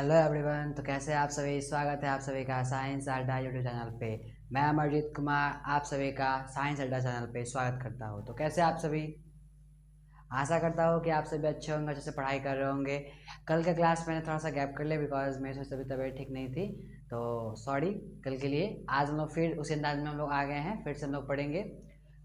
Hello everyone. तो कैसे हैं आप सभी। स्वागत है आप सभी का साइंस अड्डा यूट्यूब चैनल पे। मैं अमरजीत कुमार आप सभी का साइंस अड्डा चैनल पे स्वागत करता हूँ। तो कैसे आप सभी, आशा करता हूँ कि आप सभी अच्छे होंगे, अच्छे से पढ़ाई कर रहे होंगे। कल के क्लास मैंने थोड़ा सा गैप कर लिया बिकॉज मेरी थोड़ी तबीयत ठीक नहीं थी, तो सॉरी कल के लिए। आज हम लोग फिर उसी अंदाज में हम लोग आ गए हैं, फिर से हम लोग पढ़ेंगे।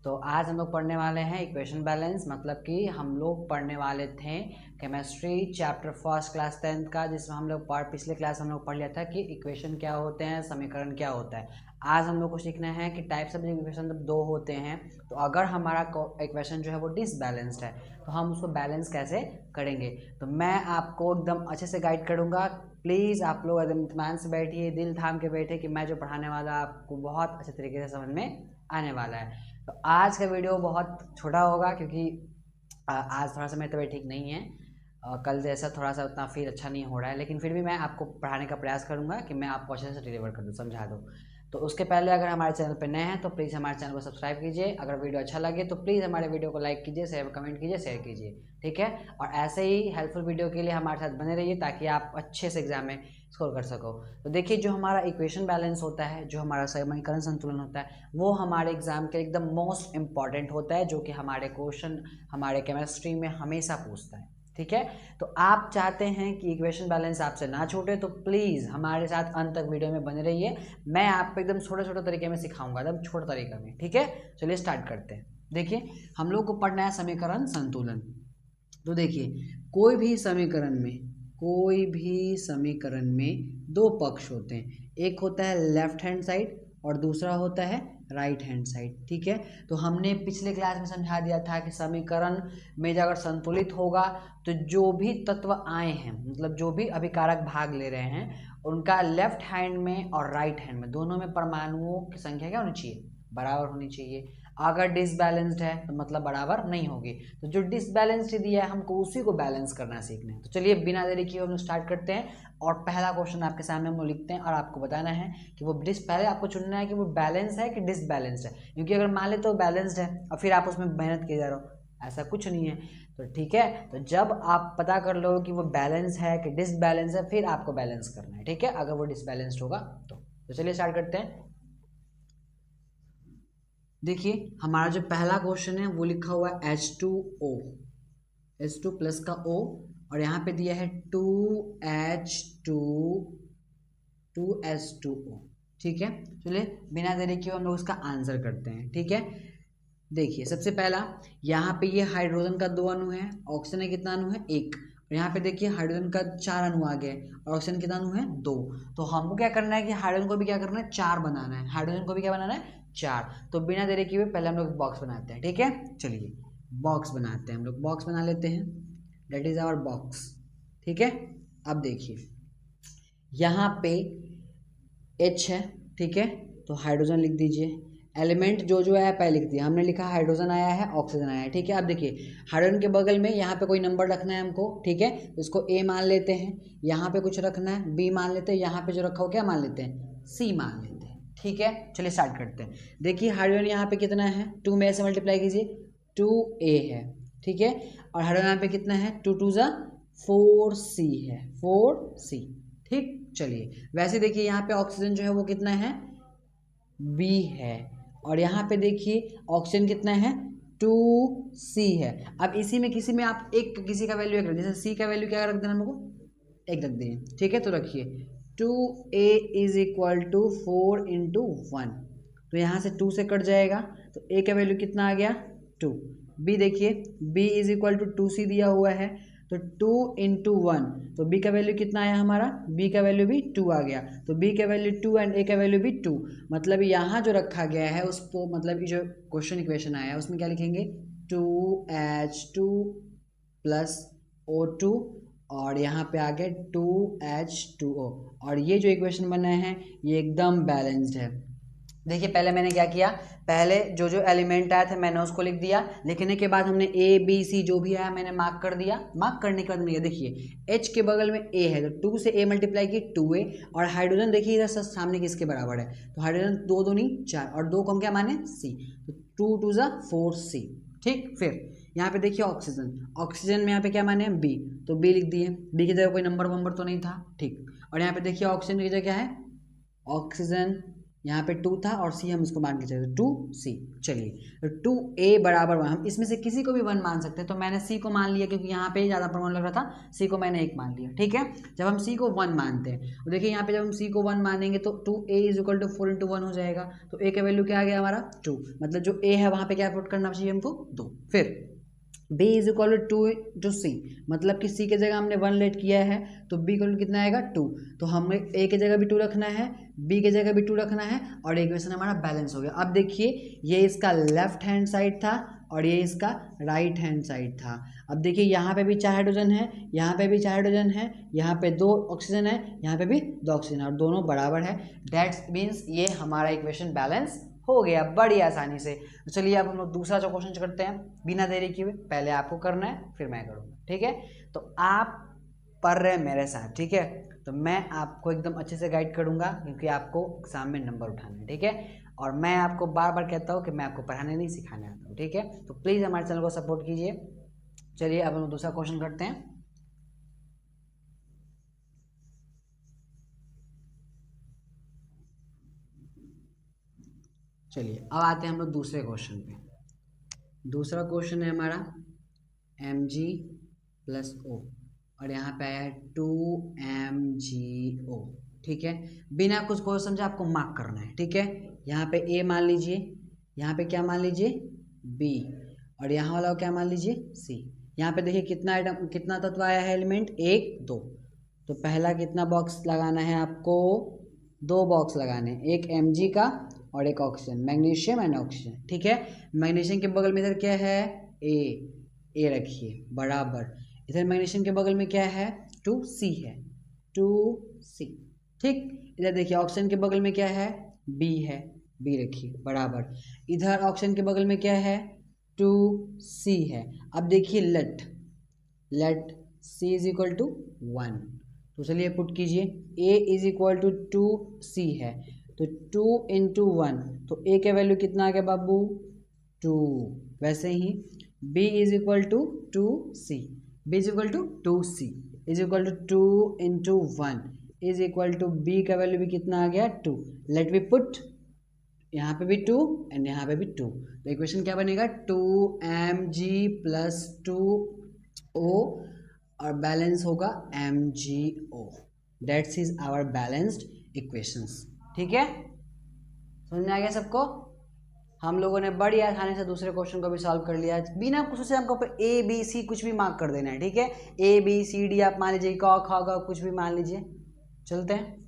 तो आज हम लोग पढ़ने वाले हैं इक्वेशन बैलेंस, मतलब कि हम लोग पढ़ने वाले थे chemistry chapter first class 10th का, जिसमें हम लोग पिछले क्लास हम लोग पढ़ लिया था कि इक्वेशन क्या होते हैं, समीकरण क्या होता है। आज हम लोग को सीखना है कि टाइप्स ऑफ इक्वेशन जब दो होते हैं तो अगर हमारा इक्वेशन जो है वो डिसबैलेंस्ड है तो हम उसको बैलेंस कैसे करेंगे। तो मैं आपको एकदम अच्छे से गाइड करूँगा। प्लीज़ आप लोग एकदम इत्मीनान से बैठिए, दिल थाम के बैठे कि मैं जो पढ़ाने वाला आपको बहुत अच्छे तरीके से समझ में आने वाला है। तो आज का वीडियो बहुत छोटा होगा क्योंकि आज थोड़ा सा मेरी तबीयत ठीक नहीं है। कल जैसा थोड़ा सा उतना फील अच्छा नहीं हो रहा है, लेकिन फिर भी मैं आपको पढ़ाने का प्रयास करूंगा कि मैं आपको अच्छे से डिलीवर कर दूँ, समझा दूँ। तो उसके पहले अगर हमारे चैनल पर नए हैं तो प्लीज़ हमारे चैनल को सब्सक्राइब कीजिए। अगर वीडियो अच्छा लगे तो प्लीज़ हमारे वीडियो को लाइक कीजिए, शेयर कमेंट कीजिए, शेयर कीजिए, ठीक है। और ऐसे ही हेल्पफुल वीडियो के लिए हमारे साथ बने रहिए ताकि आप अच्छे से एग्जाम में स्कोर कर सको। तो देखिए, जो हमारा इक्वेशन बैलेंस होता है, जो हमारा समीकरण संतुलन होता है, वो हमारे एग्जाम के एकदम मोस्ट इंपॉर्टेंट होता है, जो कि हमारे क्वेश्चन हमारे केमिस्ट्री में हमेशा पूछता है, ठीक है। तो आप चाहते हैं कि इक्वेशन बैलेंस आपसे ना छूटे तो प्लीज़ हमारे साथ अंत तक वीडियो में बने रहिए। मैं आपको एकदम छोटे छोटे तरीके में सिखाऊंगा, एकदम छोटे तरीके में, ठीक है। चलिए स्टार्ट करते हैं। देखिए, हम लोग को पढ़ना है समीकरण संतुलन। तो देखिए, कोई भी समीकरण में दो पक्ष होते हैं। एक होता है लेफ्ट हैंड साइड और दूसरा होता है राइट हैंड साइड, ठीक है। तो हमने पिछले क्लास में समझा दिया था कि समीकरण में अगर संतुलित होगा तो जो भी तत्व आए हैं, मतलब जो भी अभिकारक भाग ले रहे हैं, उनका लेफ्ट हैंड में और राइट हैंड में दोनों में परमाणुओं की संख्या क्या होनी चाहिए, बराबर होनी चाहिए। अगर डिसबैलेंस्ड है तो मतलब बराबर नहीं होगी। तो जो डिसबैलेंस्ड दिया है हमको उसी को बैलेंस करना सीखना है। तो चलिए बिना देरी किए हम लोग स्टार्ट करते हैं और पहला क्वेश्चन आपके सामने हम लोग लिखते हैं और आपको बताना है कि वो पहले आपको चुनना है कि वो बैलेंस है कि डिसबैलेंस्ड है, क्योंकि अगर मान ले तो बैलेंस्ड है और फिर आप उसमें मेहनत किए जा रहे हो, ऐसा कुछ नहीं है। तो ठीक है, तो जब आप पता कर लो कि वो बैलेंस है कि डिसबैलेंस है फिर आपको बैलेंस करना है, ठीक है, अगर वो डिसबैलेंस्ड होगा तो चलिए स्टार्ट करते हैं। देखिए, हमारा जो पहला क्वेश्चन है वो लिखा हुआ है H2O, H2 प्लस का O, और यहाँ पे दिया है 2H2O, ठीक है। चलिए बिना देरी किए हम लोग इसका आंसर करते हैं, ठीक है। देखिए, सबसे पहला यहाँ पे ये हाइड्रोजन का 2 अणु है, ऑक्सीजन का कितना अणु है, 1। और यहाँ पे देखिए हाइड्रोजन का 4 अणु आ गए और ऑक्सीजन कितना अणु है, 2। तो हमको क्या करना है कि हाइड्रोजन को भी क्या करना है, 4 बनाना है। हाइड्रोजन को भी क्या बनाना है, 4। तो बिना देरी किए पहले हम लोग बॉक्स बनाते हैं, ठीक है। चलिए बॉक्स बनाते हैं, हम लोग बॉक्स बना लेते हैं, डेट इज आवर बॉक्स, ठीक है। अब देखिए यहाँ पे H है, ठीक है, तो हाइड्रोजन लिख दीजिए। एलिमेंट जो जो है पहले लिख दिया, हमने लिखा हाइड्रोजन आया है, ऑक्सीजन आया है, ठीक है। अब देखिए हाइड्रोजन के बगल में यहाँ पे कोई नंबर रखना है हमको, ठीक है, तो इसको A मान लेते हैं। यहाँ पे कुछ रखना है B मान लेते हैं, यहाँ पे जो रखा हो क्या मान लेते हैं, C मान लेते हैं, ठीक है। चलिए स्टार्ट करते हैं। देखिए हाइड्रोजन यहाँ पे कितना है, 2 में से मल्टीप्लाई कीजिए, 2A है, ठीक है। और हाइड्रोजन यहाँ पे कितना है, 2 2 जा 4C है, 4C, ठीक। चलिए वैसे देखिए यहाँ पे ऑक्सीजन जो है वो कितना है, B है, और यहाँ पे देखिए ऑक्सीजन कितना है, 2C है। अब इसी में किसी में आप किसी का वैल्यू एक रख, जैसे C का वैल्यू क्या रख देना हमको, 1 रख दें, ठीक है। तो रखिए 2A is equal to 4 into 1, तो यहाँ से 2 से कट जाएगा तो A का वैल्यू कितना आ गया, 2। B देखिए B is equal to 2C दिया हुआ है, तो 2 इंटू 1, तो B का वैल्यू कितना आया हमारा, B का वैल्यू भी 2 आ गया, तो B का वैल्यू 2 एंड A का वैल्यू भी 2। मतलब यहाँ जो रखा गया है उसको, मतलब ये जो क्वेश्चन इक्वेशन आया है उसमें क्या लिखेंगे, 2H2 प्लस O2 और यहाँ पे आ गया 2H2O, और ये जो इक्वेशन बना है ये एकदम बैलेंस्ड है। देखिए पहले मैंने क्या किया, पहले जो जो एलिमेंट आया था मैंने उसको लिख दिया, लिखने के बाद हमने A B C जो भी आया मैंने मार्क कर दिया। मार्क करने के बाद मैंने देखिए H के बगल में A है तो 2 से A मल्टीप्लाई की 2A, और हाइड्रोजन देखिए इधर सामने किसके बराबर है, तो हाइड्रोजन 2 2 नहीं 4, और 2 को हम क्या माने C, तो 2 2 जा 4C, ठीक। फिर यहाँ पे देखिए ऑक्सीजन, ऑक्सीजन में यहाँ पे क्या माने हैं बी, तो बी लिख दिए, बी की जगह कोई नंबर तो नहीं था, ठीक। और यहाँ पे देखिए ऑक्सीजन की जगह क्या है, ऑक्सीजन यहाँ पे 2 था और सी हम इसको मान के चलते 2C। चलिए 2A बराबर 1, हम इसमें से किसी को भी 1 मान सकते हैं, तो मैंने C को मान लिया क्योंकि यहाँ पे ज़्यादा प्रमाण लग रहा था, C को मैंने 1 मान लिया, ठीक है। जब हम C को 1 मानते हैं तो देखिए यहाँ पे जब हम C को 1 मानेंगे तो 2A = 4 × 1 हो जाएगा, तो A का वैल्यू क्या आ गया हमारा 2, मतलब जो A है वहाँ पे क्या पुट करना चाहिए हमको 2। फिर B = 2 × C, मतलब कि C के जगह हमने 1 लेट किया है तो B इक्वल कितना आएगा 2, तो हमें A के जगह भी 2 रखना है, B के जगह भी 2 रखना है और इक्वेशन हमारा बैलेंस हो गया। अब देखिए ये इसका लेफ्ट हैंड साइड था और ये इसका राइट हैंड साइड था। अब देखिए यहाँ पे भी 4 हाइड्रोजन है, यहाँ पे भी 4 हाइड्रोजन है, यहाँ पे 2 ऑक्सीजन है, यहाँ पे भी 2 ऑक्सीजन है और दोनों बराबर है। दैट्स मीन्स ये हमारा इक्वेशन बैलेंस हो गया बड़ी आसानी से। तो चलिए अब हम लोग दूसरा जो क्वेश्चन करते हैं बिना देरी किए, पहले आपको करना है फिर मैं करूँगा, ठीक है। तो आप पढ़ रहे हैं मेरे साथ, ठीक है, तो मैं आपको एकदम अच्छे से गाइड करूँगा क्योंकि आपको एग्जाम में नंबर उठाने हैं, ठीक है। और मैं आपको बार बार कहता हूँ कि मैं आपको पढ़ाने नहीं सिखाने आता हूँ, ठीक है। तो प्लीज़ हमारे चैनल को सपोर्ट कीजिए। चलिए अब हम लोग दूसरा क्वेश्चन करते हैं। चलिए अब आते हैं हम लोग दूसरे क्वेश्चन पे। दूसरा क्वेश्चन है हमारा Mg+O और यहाँ पे आया है 2MgO, ठीक है। बिना कुछ को समझे आपको मार्क करना है, ठीक है। यहाँ पे A मान लीजिए, यहाँ पे क्या मान लीजिए B और यहाँ वाला क्या मान लीजिए C। यहाँ पे देखिए कितना आइटम, कितना तत्व आया है एलिमेंट 1 2, तो पहला कितना बॉक्स लगाना है आपको, 2 बॉक्स लगाने हैं, एक Mg का और एक ऑक्सीजन, मैग्नीशियम एंड ऑक्सीजन, ठीक है। मैग्नीशियम के बगल में इधर क्या है ए रखिए बराबर, इधर मैग्नीशियम के बगल में क्या है 2C है, 2C, ठीक। इधर देखिए ऑक्सीजन के बगल में क्या है B है, B रखिए बराबर, इधर ऑक्सीजन के बगल में क्या है 2C है। अब देखिए लेट C = 1, तो चलिए पुट कीजिए A = 2C है, तो 2 × 1, तो A का वैल्यू कितना आ गया बाबू 2। वैसे ही B = 2C, B = 2C = 2 × 1 B का वैल्यू भी कितना आ गया 2। लेट वी पुट यहाँ पे भी 2 एंड यहाँ पे भी 2, तो इक्वेशन क्या बनेगा 2Mg+2O और बैलेंस होगा MgO। That's is our balanced equations, ठीक है। समझ में आ गया सबको। हम लोगों ने बड़ी आसानी से दूसरे क्वेश्चन को भी सॉल्व कर लिया, बिना कुछ से हमको ABC कुछ भी मार्क कर देना है, ठीक है। ABCD आप मान लीजिए, क ख ग कुछ भी मान लीजिए, चलते हैं।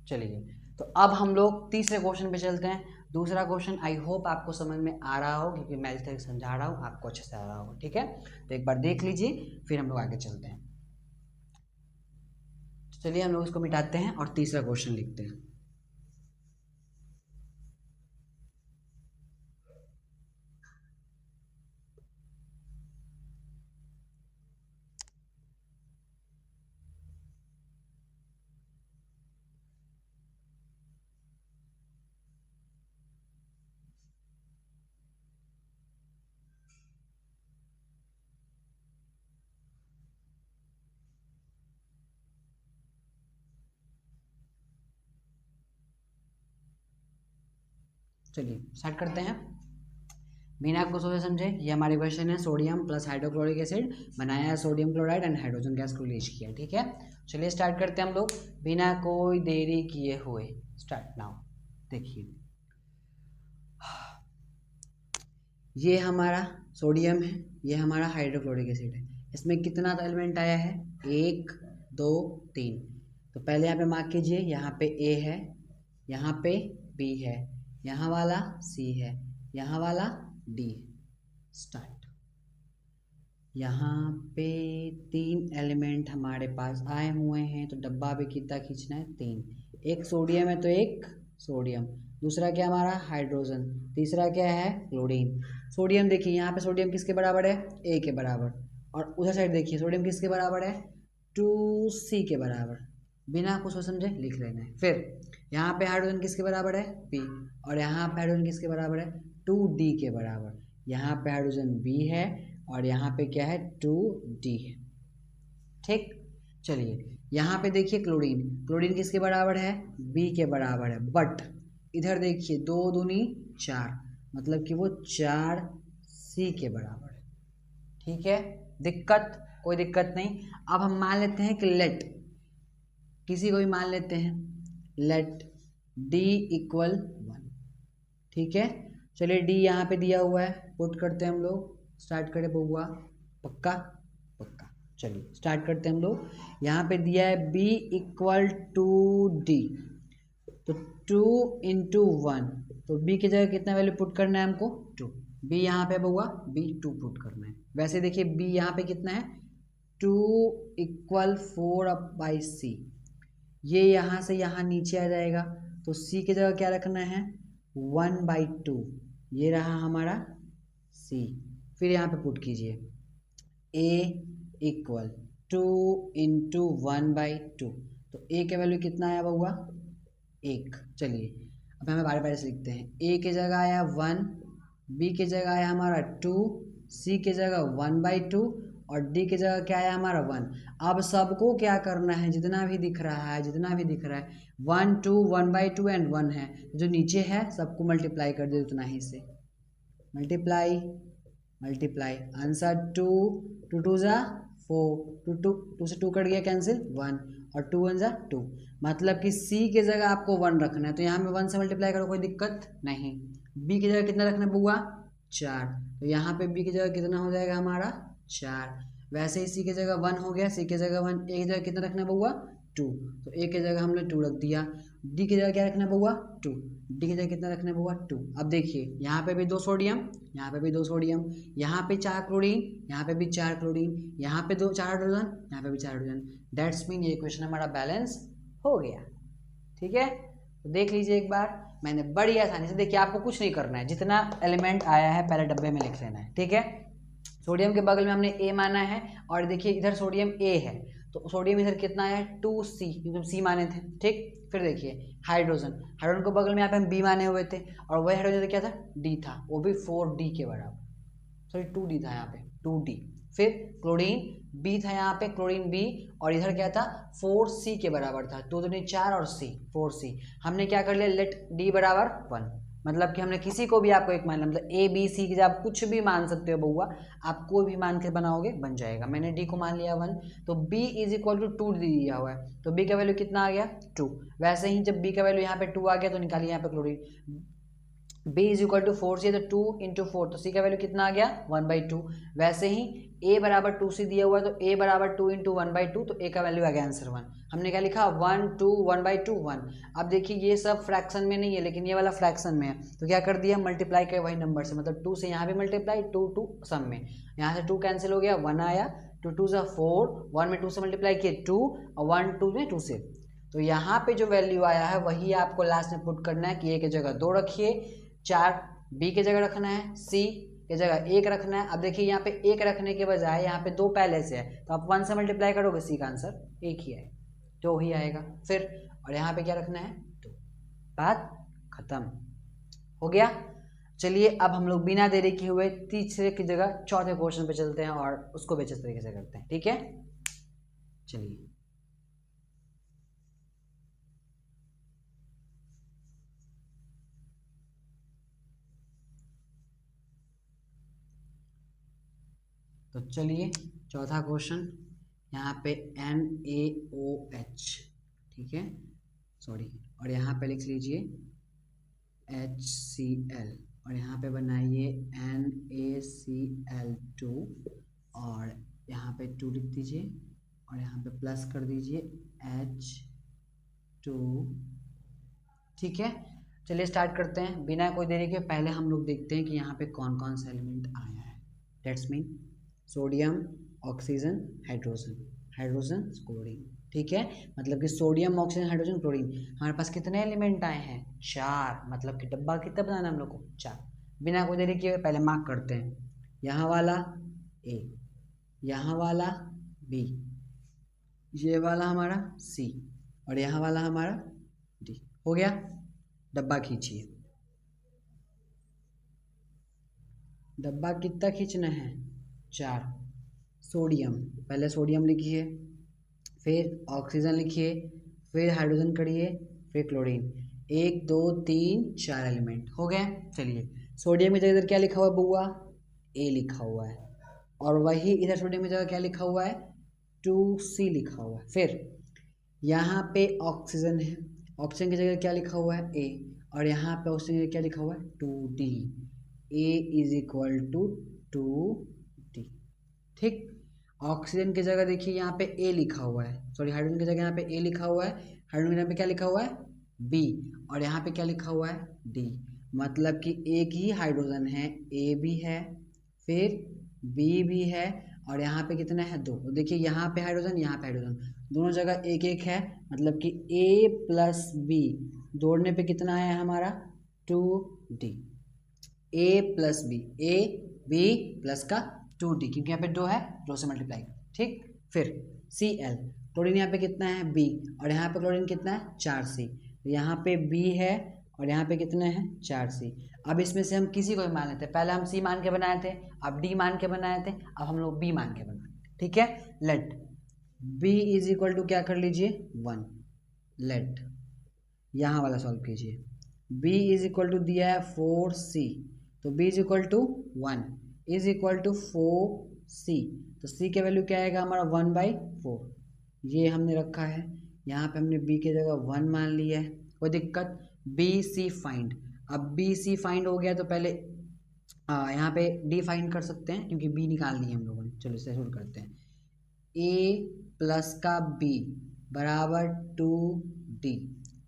चलिए तो अब हम लोग तीसरे क्वेश्चन पे चलते हैं। दूसरा क्वेश्चन आई होप आपको समझ में आ रहा हो क्योंकि मैं जिस तरह समझा रहा हूँ आपको अच्छे से आ रहा होगा, ठीक है। तो एक बार देख लीजिए फिर हम लोग आगे चलते हैं। तो चलिए हम लोग इसको मिटाते हैं और तीसरा क्वेश्चन लिखते हैं। चलिए स्टार्ट करते हैं बिना कुछ सोचे समझे। ये हमारी क्वेश्चन है सोडियम प्लस हाइड्रोक्लोरिक एसिड बनाया है sodium chloride and hydrogen gas को रिलीज किया, ठीक है। चलिए स्टार्ट करते हैं हम लोग बिना कोई देरी किए हुए। Start now. देखिए ये हमारा सोडियम है, ये हमारा हाइड्रोक्लोरिक एसिड है। इसमें कितना एलिमेंट आया है 1 2 3, तो पहले यहाँ पे मार्क कीजिए, यहाँ पे A है, यहाँ पे B है, यहाँ वाला C है, यहाँ वाला D। स्टार्ट। यहाँ पे 3 एलिमेंट हमारे पास आए हुए हैं, तो डब्बा भी कितना खींचना है 3, एक सोडियम है तो एक सोडियम, दूसरा क्या हमारा हाइड्रोजन, तीसरा क्या है क्लोरीन। सोडियम देखिए यहाँ पे सोडियम किसके बराबर है A के बराबर, और उधर साइड देखिए सोडियम किसके बराबर है 2C के बराबर, बिना कुछ समझे लिख लेना है। फिर यहाँ पे हाइड्रोजन किसके बराबर है P, और यहाँ पे हाइड्रोजन किसके बराबर है 2D के बराबर। यहाँ पे हाइड्रोजन बी है और यहाँ पे क्या है 2D है। ठीक, चलिए यहाँ पे देखिए क्लोरीन, क्लोरीन किसके बराबर है, बी के बराबर है, बट इधर देखिए 2 दूनी 4, मतलब कि वो 4C के बराबर है। ठीक है, दिक्कत, कोई दिक्कत नहीं। अब हम मान लेते हैं कि लेट, किसी को भी मान लेते हैं, लेट D इक्वल 1। ठीक है, चलिए D यहाँ पे दिया हुआ है, पुट करते हैं हम लोग, स्टार्ट करें बउआ, पक्का पक्का। चलिए स्टार्ट करते हैं हम लोग। यहाँ पे दिया है B इक्वल टू D, तो 2 इंटू 1, तो B की जगह कितना वैल्यू पुट करना है हमको, 2। B यहाँ पे बउआ B 2 पुट करना है। वैसे देखिए B यहाँ पे कितना है, 2 इक्वल 4/C, ये यहाँ से यहाँ नीचे आ जाएगा, तो C की जगह क्या रखना है, 1/2, ये रहा हमारा C। फिर यहाँ पे पुट कीजिए A इक्वल 2 इंटू 1/2, तो A के वैल्यू कितना आया बउआ, 1। चलिए अब हमें बारी बारी से लिखते हैं, A की जगह आया 1, B की जगह आया हमारा 2, C की जगह 1/2 और D की जगह क्या आया हमारा 1। अब सबको क्या करना है, जितना भी दिख रहा है, जितना भी दिख रहा है 1 2 1/2 एंड 1 है, जो नीचे है सबको मल्टीप्लाई कर दे उतना ही से, मल्टीप्लाई मल्टीप्लाई, आंसर 2 2 2 जा 4, 2 से 2 कट गया कैंसिल, 1 और 2 1 जा 2, मतलब कि C की जगह आपको 1 रखना है, तो यहाँ में 1 से मल्टीप्लाई करो, कोई दिक्कत नहीं। B की जगह कितना रखना है बुआ, 4, तो यहाँ पे B की जगह कितना हो जाएगा हमारा 4। वैसे ही C की जगह 1 हो गया, C की जगह 1, A की जगह कितना रखना है बुआ 2, तो A की जगह हमने 2 रख दिया। D की जगह क्या रखना है बुआ 2, D की जगह कितना रखना है बुआ 2। अब देखिए यहाँ पे भी 2 सोडियम, यहाँ पे भी 2 सोडियम, यहाँ पे 4 क्लोरीन, यहाँ पे भी 4 क्लोरीन, यहाँ पे 4 हाइड्रोजन, यहाँ पे भी 4 हाइड्रोजन, दैट्स मीन ये क्वेश्चन हमारा बैलेंस हो गया। ठीक है, तो देख लीजिए एक बार, मैंने बड़ी आसानी से, देखिए आपको कुछ नहीं करना है, जितना एलिमेंट आया है पहले डब्बे में लिख लेना है। ठीक है, सोडियम के बगल में हमने A माना है और देखिए इधर सोडियम A है, तो सोडियम इधर कितना है 2C, क्योंकि C माने थे। ठीक, फिर देखिए हाइड्रोजन, हाइड्रोजन को बगल में यहाँ पे हम B माने हुए थे और वही हाइड्रोजन क्या था, D था, वो भी 4D के बराबर, सॉरी 2D था यहाँ पे 2D। फिर क्लोरीन B था यहाँ पे, क्लोरीन B, और इधर क्या था 4C के बराबर था, 2 दूनी 4 और C 4C। हमने क्या कर लिया, लेट D बराबर 1, मतलब कि हमने किसी को भी आपको एक मान लिया, मतलब A B C की जब आप कुछ भी मान सकते हो बउआ, आप कोई भी मान के बनाओगे बन जाएगा। मैंने D को मान लिया 1, तो B इज इक्वल टू 2 दिया हुआ है, तो B का वैल्यू कितना आ गया 2। वैसे ही जब B का वैल्यू यहाँ पे 2 आ गया तो निकालिए यहाँ पे chlorine, B is equal to 4C है, तो 2 इंटू 4, तो C का वैल्यू कितना आ गया 1/2। वैसे ही A बराबर 2C दिया हुआ है, तो A बराबर 2 इंटू 1/2, तो A का वैल्यू आ गया आंसर 1। हमने क्या लिखा 1 2 1/2 1। अब देखिए ये सब फ्रैक्शन में नहीं है, लेकिन ये वाला फ्रैक्शन में है, तो क्या कर दिया मल्टीप्लाई कर वही नंबर से, मतलब 2 से यहाँ भी मल्टीप्लाई, 2 2 सम में, यहाँ से 2 कैंसिल हो गया, 1 आया, 2 2 सा 4, 1 में 2 से मल्टीप्लाई किए 2 और 1 2 में 2 से, तो यहाँ पे जो वैल्यू आया है वही आपको लास्ट में पुट करना है कि A की जगह 2 रखिए, 4 B की जगह रखना है, C की जगह 1 रखना है। अब देखिए यहाँ पे 1 रखने के बजाय यहाँ पे 2 पहले से है, तो आप 1 से मल्टीप्लाई करोगे, C का आंसर 1 ही आएगा, 2 ही आएगा फिर, और यहाँ पे क्या रखना है 2। बात खत्म हो गया। चलिए अब हम लोग बिना देरी किए हुए तीसरे की जगह चौथे क्वेश्चन पे चलते हैं और उसको भी अच्छे तरीके से करते हैं। ठीक है, चलिए तो चलिए चौथा क्वेश्चन, यहाँ पे NaOH, ठीक है, सॉरी, और यहाँ पे लिख लीजिए HCl, और यहाँ पे बनाइए NaCl2, और यहाँ पे 2 लिख दीजिए और यहाँ पे प्लस कर दीजिए H2। ठीक है, चलिए स्टार्ट करते हैं बिना कोई देरी के। पहले हम लोग देखते हैं कि यहाँ पे कौन कौन सा एलिमेंट आया है। That's mean sodium, oxygen, hydrogen, hydrogen chlorine. ठीक है, मतलब कि सोडियम, ऑक्सीजन, हाइड्रोजन, क्लोरीन, हमारे पास कितने एलिमेंट आए हैं 4, मतलब कि डब्बा कितना बनाना है हम लोग को 4। बिना कोई देरी किए पहले मार्क करते हैं, यहाँ वाला A, यहाँ वाला B, ये वाला हमारा C और यहाँ वाला हमारा D। हो गया, डब्बा खींचिए। डब्बा कितना खींचना है, 4। सोडियम, पहले सोडियम लिखिए, फिर ऑक्सीजन लिखिए, फिर हाइड्रोजन करिए, फिर क्लोरीन। 1 2 3 4 एलिमेंट हो गए। चलिए सोडियम की जगह इधर क्या लिखा हुआ है बुआ, ए लिखा हुआ है, और वही इधर सोडियम की जगह क्या लिखा हुआ है, 2C लिखा हुआ है। फिर यहाँ पे ऑक्सीजन है, ऑक्सीजन की जगह क्या लिखा हुआ है, ए, और यहाँ पे ऑक्सीजन की जगह क्या लिखा हुआ है, 2D। A is equal to 2D। ठीक, ऑक्सीजन की जगह देखिए यहाँ पे ए लिखा हुआ है, सॉरी हाइड्रोजन की जगह यहाँ पे ए लिखा हुआ है, हाइड्रोजन की जगह पे क्या लिखा हुआ है, बी, और यहाँ पे क्या लिखा हुआ है, डी। मतलब कि एक ही हाइड्रोजन है, ए भी है, फिर बी भी है, और यहाँ पे कितना है, 2। तो देखिए यहाँ पे हाइड्रोजन, यहाँ पे हाइड्रोजन, दोनों जगह एक एक है, मतलब कि ए प्लस बी जोड़ने पे कितना आया हमारा, 2D। A plus B, A B plus का 2D, क्योंकि यहाँ पे 2 है, 2 से मल्टीप्लाई। ठीक, फिर Cl, क्लोरीन यहाँ पे कितना है, B, और यहाँ पे क्लोरीन कितना है, 4C। तो यहाँ पे B है और यहाँ पे कितना है, 4C। अब इसमें से हम किसी को भी मान लेते हैं, पहले हम C मान के बनाए थे, अब D मान के बनाए थे, अब हम लोग B मान के बनाए। ठीक है, let B is equal to क्या कर लीजिए, 1। लेट यहाँ वाला सॉल्व कीजिए, B इज इक्वल टू दिया है 4C, तो B is equal to 1 is equal to 4C, तो C का वैल्यू क्या आएगा हमारा, 1/4। ये हमने रखा है, यहाँ पे हमने B की जगह 1 मान लिया है, कोई दिक्कत। BC फाइंड, अब BC फाइंड हो गया तो पहले यहाँ पे D फाइंड कर सकते हैं, क्योंकि B निकाल लिए हम लोगों ने। चलो इसे शुरू करते हैं, A प्लस का B बराबर 2D।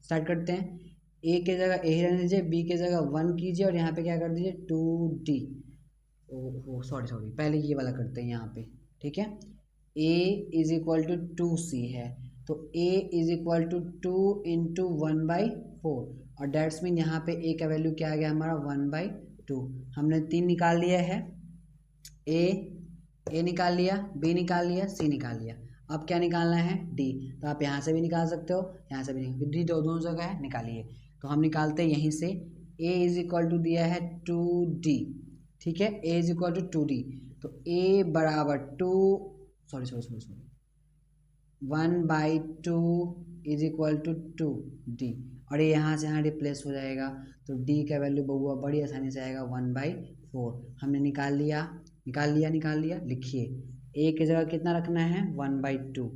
स्टार्ट करते हैं, ए के जगह ए रहने दीजिए, बी के जगह 1 कीजिए, और यहाँ पे क्या कर दीजिए, 2D। ओह सॉरी पहले ये वाला करते हैं यहाँ पे। ठीक है, a is equal to 2C है, तो a is equal to 2 into 1/4, और डेट्स मीन यहाँ पे a का वैल्यू क्या आ गया हमारा, 1/2। हमने 3 निकाल लिया है, a निकाल लिया, b निकाल लिया, c निकाल लिया। अब क्या निकालना है, d। तो आप यहाँ से भी निकाल सकते हो, यहाँ से भी, d दोनों जगह है, निकालिए। तो हम निकालते हैं यहीं से, a इज इक्वल टू दिया है 2D। ठीक है, a is equal to 2D, तो a बराबर 1/2 इज इक्वल टू 2D, और ये यहाँ से यहाँ रिप्लेस हो जाएगा, तो D का वैल्यू बहुआ बड़ी आसानी से आएगा 1/4। हमने निकाल लिया, लिखिए a की जगह कितना रखना है, 1/2,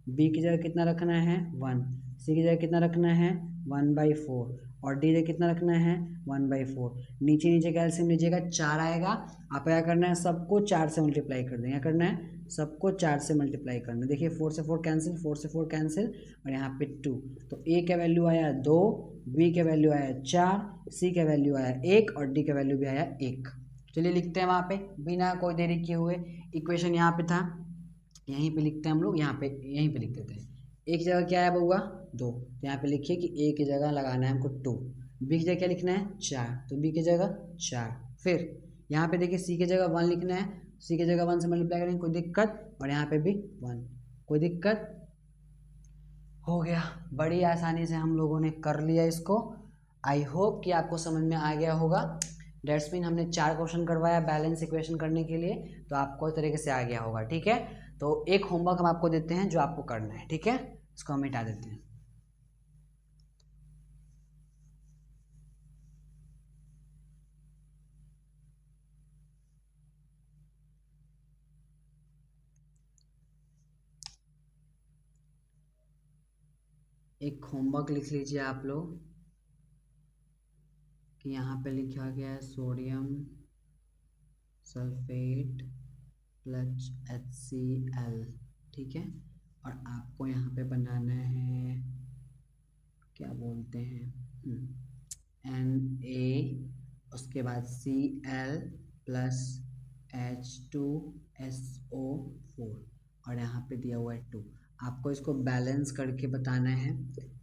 b की जगह कितना रखना है, 1, c की जगह कितना रखना है, 1/4, और d जगह कितना रखना है, 1/4। नीचे कैल्शियम लीजिएगा, 4 आएगा। आप क्या करना है, सबको 4 से मल्टीप्लाई कर दें, क्या करना है, सबको 4 से मल्टीप्लाई करना है। देखिए 4 से 4 कैंसिल, 4 से 4 कैंसिल, और यहाँ पे 2, तो a का वैल्यू आया 2, b का वैल्यू आया 4, c का वैल्यू आया 1, और d का वैल्यू भी आया 1। चलिए लिखते हैं वहाँ पे बिना कोई देरी किए हुए, इक्वेशन यहाँ पे था, यहीं पे लिखते हैं हम लोग, यहीं पे लिख देते हैं। एक की जगह क्या है बउआ, 2, तो यहाँ पे लिखिए कि a की जगह लगाना है हमको 2, b की जगह क्या लिखना है, 4, तो b की जगह 4। फिर यहाँ पे देखिए c की जगह 1 लिखना है, c की जगह 1 से मल्टीप्लाई करेंगे, कोई दिक्कत, और यहाँ पे भी 1, कोई दिक्कत। हो गया, बड़ी आसानी से हम लोगों ने कर लिया इसको। आई होप कि आपको समझ में आ गया होगा। डेट्स मीन हमने 4 क्वेश्चन करवाया बैलेंस इक्वेशन करने के लिए, तो आपको इस तरीके से आ गया होगा। ठीक है, तो एक होमवर्क हम आपको देते हैं जो आपको करना है। ठीक है, इसको हम मिटा देते हैं। एक होमवर्क लिख लीजिए आप लोग कि यहाँ पे लिखा गया है सोडियम सल्फेट प्लस HCl। ठीक है, और आपको यहाँ पे बनाना है, क्या बोलते हैं, Na, उसके बाद Cl प्लस H2SO4, और यहाँ पे दिया हुआ है 2। आपको इसको बैलेंस करके बताना है,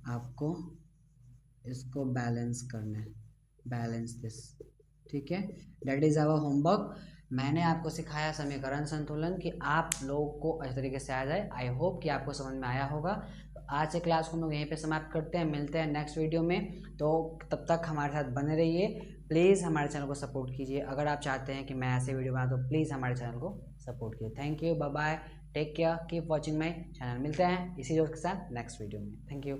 आपको इसको बैलेंस करना है, बैलेंस दिस। ठीक है, दैट इज़ आवर होमवर्क। मैंने आपको सिखाया समीकरण संतुलन कि आप लोग को इस तरीके से आ जाए। आई होप कि आपको समझ में आया होगा। तो आज से क्लास को हम लोग यहीं पे समाप्त करते हैं, मिलते हैं नेक्स्ट वीडियो में। तो तब तक हमारे साथ बने रहिए, प्लीज़ हमारे चैनल को सपोर्ट कीजिए। अगर आप चाहते हैं कि मैं ऐसे वीडियो बनाऊँ तो प्लीज़ हमारे चैनल को सपोर्ट कीजिए। Thank you, bye bye, take care, keep watching my channel. मिलते हैं इसी दोस्त के साथ नेक्स्ट वीडियो में। Thank you.